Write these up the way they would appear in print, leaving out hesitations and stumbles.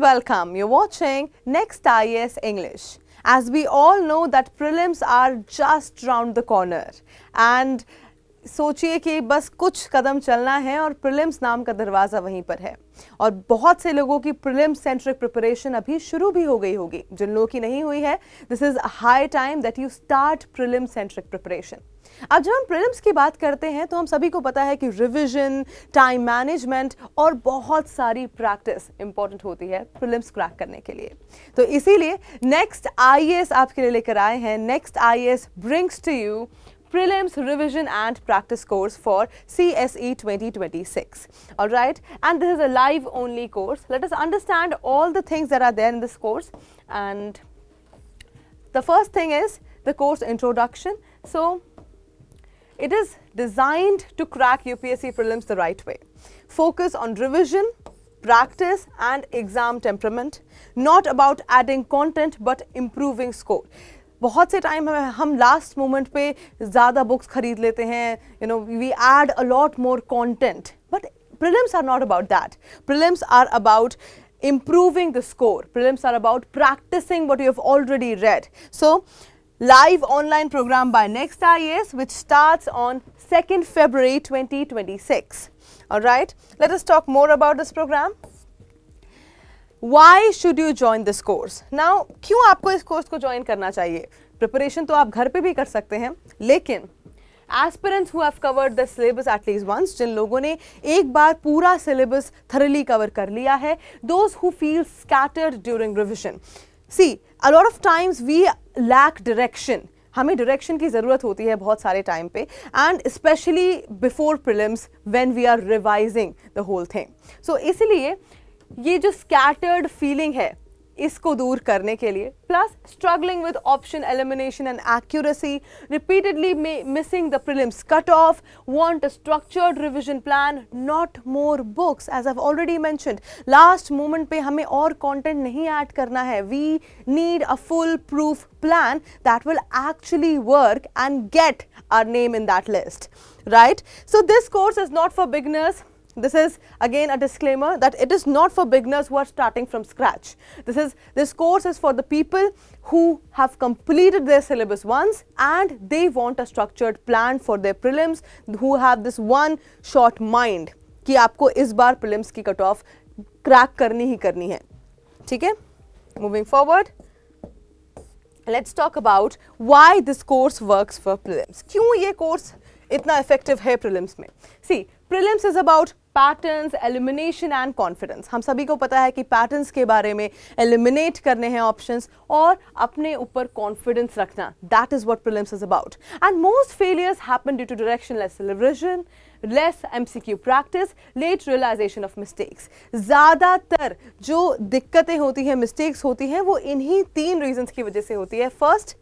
welcome. You're watching Next IAS English. As we all know that prelims are just round the corner and सोचिए कि बस कुछ कदम चलना है और प्रीलिम्स नाम का दरवाज़ा वहीं पर है और बहुत से लोगों की प्रीलिम्स सेंट्रिक प्रिपरेशन अभी शुरू भी हो गई होगी. जिन लोगों की नहीं हुई है, this is high time that you start prelims centric preparation. अब जब हम प्रीलिम्स की बात करते हैं तो हम सभी को पता है कि रिविजन, टाइम मैनेजमेंट और बहुत सारी प्रैक्टिस इंपॉर्टेंट होती है प्रीलिम्स क्रैक करने के लिए. तो इसीलिए नेक्स्ट आईएएस आपके लिए लेकर आए हैं. Next IAS brings to you Prelims Revision and Practice course for CSE 2026. Alright, and this is a live only course. Let us understand all the things that are there in this course. And the first thing is the course introduction. So it is designed to crack UPSC prelims the right way. Focus on revision, practice and exam temperament. Not about adding content but improving score. बहुत से time हम last moment पे ज़्यादा books खरीद लेते हैं, you know, we add a lot more content, but prelims are not about that. Prelims are about improving the score. Prelims are about practicing what you have already read. So, live online program by Next IAS which starts on 2nd February 2026. Alright, let us talk more about this program. Why should you join this course? Now, क्यों आपको इस course को join करना चाहिए? Preparation तो आप घर पे भी कर सकते हैं, लेकिन aspirants who have covered the syllabus at least once, जिन लोगों ने एक बार पूरा syllabus thoroughly cover कर लिया है, those who feel scattered during revision. See, a lot of times we lack direction. हमें डायरेक्शन की ज़रूरत होती है बहुत सारे टाइम पे, and specially before prelims when we are revising the whole thing. So इसलिए ये जो स्कैटर्ड फीलिंग है इसको दूर करने के लिए, plus struggling with option elimination and accuracy, repeatedly missing the prelims cut off, want a structured revision plan, not more books. As I already mentioned, last moment पे हमें और कंटेंट नहीं ऐड करना है. We need a foolproof plan that will actually work and get our name in that list, right? So this course is not for beginners. This is again a disclaimer that it is not for beginners who are starting from scratch. This course is for the people who have completed their syllabus once and they want a structured plan for their prelims, who have this one short mind कि आपको इस बार prelims की cut off crack करनी ही करनी है. ठीक है? Moving forward, let's talk about why this course works for prelims. क्यों ये course इतना effective है prelims में? See, prelims is about patterns, elimination and confidence. हम सभी को पता है कि पैटर्न्स के बारे में एलिमिनेट करने हैं ऑप्शंस और अपने ऊपर कॉन्फिडेंस रखना. That is what prelims is about. And most failures happen due to directionless revision, less MCQ practice, late realisation of mistakes. ज़्यादातर जो दिक्कतें होती हैं, मिस्टेक्स होती हैं, वो इन्हीं 3 रीजंस की वजह से होती है. First,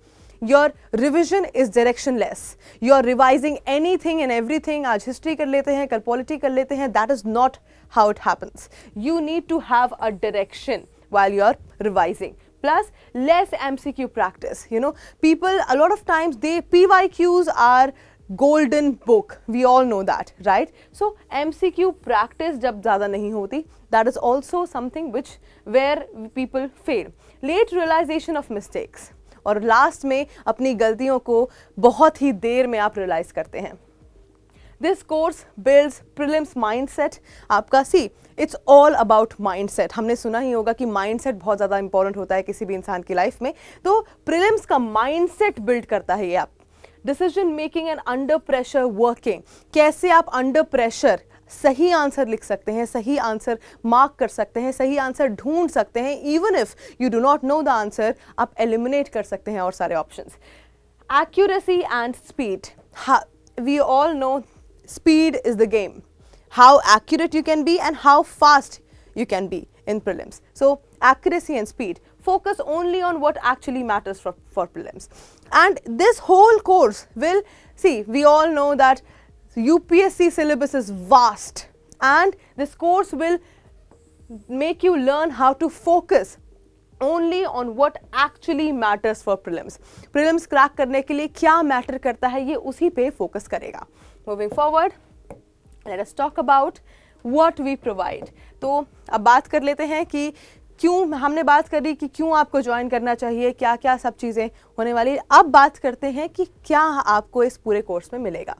your revision is directionless. You are revising anything and everything. आज history कर लेते हैं, कल polity कर लेते हैं. That is not how it happens. You need to have a direction while you are revising. Plus, less MCQ practice. You know, people a lot of times PYQs are golden book. We all know that, right? So MCQ practice जब ज़्यादा नहीं होती, that is also something where people fail. Late realization of mistakes. और last में अपनी गलतियों को बहुत ही देर में आप रियलाइज करते हैं. This course builds prelims mindset. आपका इट्स ऑल अबाउट माइंडसेट. हमने सुना ही होगा कि माइंडसेट बहुत ज़्यादा इंपॉर्टेंट होता है किसी भी इंसान की लाइफ में. तो प्रीलिम्स का माइंडसेट बिल्ड करता है ये आप. Decision making and under pressure working. कैसे आप अंडर प्रेशर सही आंसर लिख सकते हैं, सही आंसर मार्क कर सकते हैं, सही आंसर ढूंढ सकते हैं. Even if you do not know the answer, आप एलिमिनेट कर सकते हैं और सारे options. Accuracy and speed. We all know speed is the game. How accurate you can be and how fast you can be in prelims. So accuracy and speed. Focus only on what actually matters for prelims. And this whole course will, we all know that UPSC syllabus is vast and this course will make you learn how to focus only on what actually matters for prelims. Prelims crack करने के लिए क्या matter करता है ये उसी पे focus करेगा. Moving forward, let us talk about what we provide. तो अब बात कर लेते हैं कि क्यों हमने बात करी कि क्यों आपको ज्वाइन करना चाहिए, क्या क्या सब चीज़ें होने वाली है। अब बात करते हैं कि क्या आपको इस पूरे कोर्स में मिलेगा।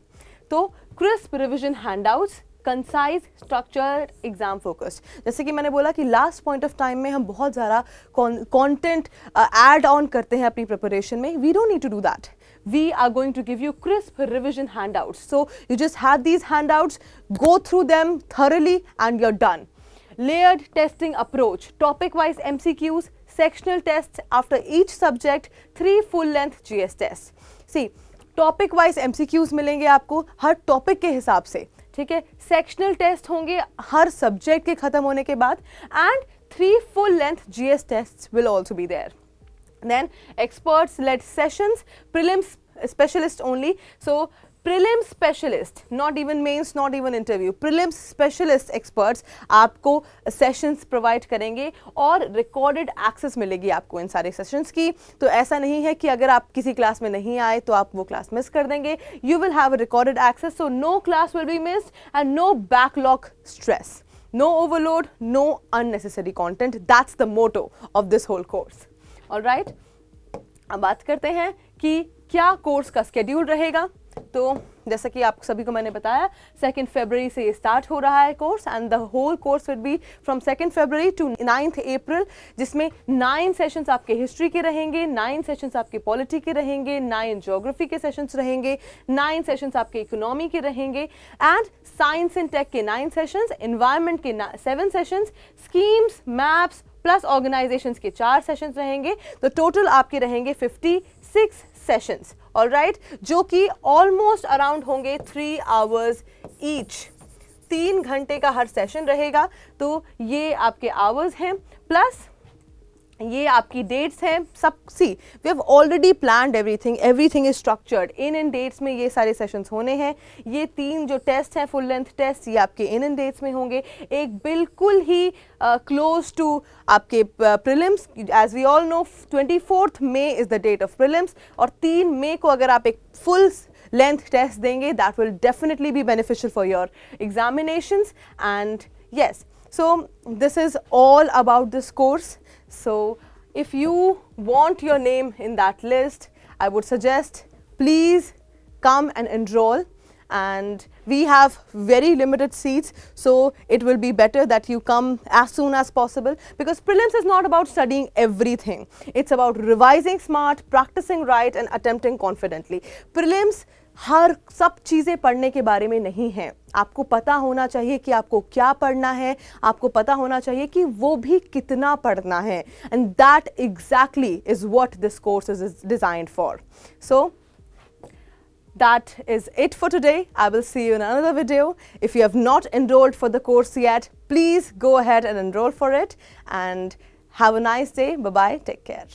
तो crisp revision handouts, concise structured exam focused. जैसे कि मैंने बोला कि लास्ट पॉइंट ऑफ टाइम में हम बहुत ज़्यादा कंटेंट ऐड ऑन करते हैं अपनी प्रिपरेशन में। We don't need to do that. We are going to give you crisp revision handouts. So you just have these handouts, go through them thoroughly and you're done. Layered testing approach, topic wise MCQs, sectional tests after each subject, 3 full length GS tests. See, topic wise MCQs मिलेंगे आपको हर topic के हिसाब से, ठीक है। Sectional test होंगे हर subject के खत्म होने के बाद, and 3 full length GS tests will also be there. Then experts led sessions, prelims specialist only. So prelims specialist, not even mains, not even interview, prelims specialist experts आपको sessions provide करेंगे और recorded access मिलेगी आपको इन सारे sessions की। तो ऐसा नहीं है कि अगर आप किसी क्लास में नहीं आए तो आप वो क्लास मिस कर देंगे। You will have a recorded access, so no class will be missed and no backlog stress, no overload, no unnecessary content. That's the motto of this whole course. All right, अब बात करते हैं कि क्या course का schedule रहेगा। तो जैसा कि आप सभी को मैंने बताया 2 फरवरी से ये स्टार्ट हो रहा है course, and the whole course will be from 2 February to 9 April, जिसमें 9 सेशंस आपके हिस्ट्री के रहेंगे, 9 सेशंस आपके पॉलिटी के रहेंगे, 9 ज्योग्राफी के सेशंस रहेंगे, 9 सेशंस आपके इकोनॉमी के रहेंगे, एंड साइंस एंड टेक के 9 सेशंस, एनवायरनमेंट के 7 sessions, schemes, maps plus organisations के 4 सेशंस रहेंगे। तो टोटल आपके रहेंगे 56 सेशंस, ऑलराइट, जो कि ऑलमोस्ट अराउंड होंगे 3 आवर्स ईच। 3 घंटे का हर सेशन रहेगा। तो ये आपके आवर्स हैं, प्लस ये आपकी डेट्स हैं। सब see we have already planned everything is structured. इन डेट्स में ये सारे सेशंस होने हैं। ये 3 जो टेस्ट हैं, फुल लेंथ टेस्ट, ये आपके इन डेट्स में होंगे। एक बिल्कुल ही क्लोज टू आपके prelims, as we all know 24 May is the date of prelims, और 3 मई को अगर आप एक फुल length test देंगे, that will definitely be beneficial for your examinations. And yes, so this is all about this course. So if you want your name in that list, I would suggest please come and enroll. And we have very limited seats, so it will be better that you come as soon as possible, because prelims is not about studying everything. It's about revising smart, practicing right and attempting confidently. Prelims हर सब चीज़ें पढ़ने के बारे में नहीं है। आपको पता होना चाहिए कि आपको क्या पढ़ना है, आपको पता होना चाहिए कि वो भी कितना पढ़ना है, and that exactly is what this course is designed for. So that is it for today. I will see you in another video. If you have not enrolled for the course yet, please go ahead and enroll for it, and have a nice day. Bye bye. Take care.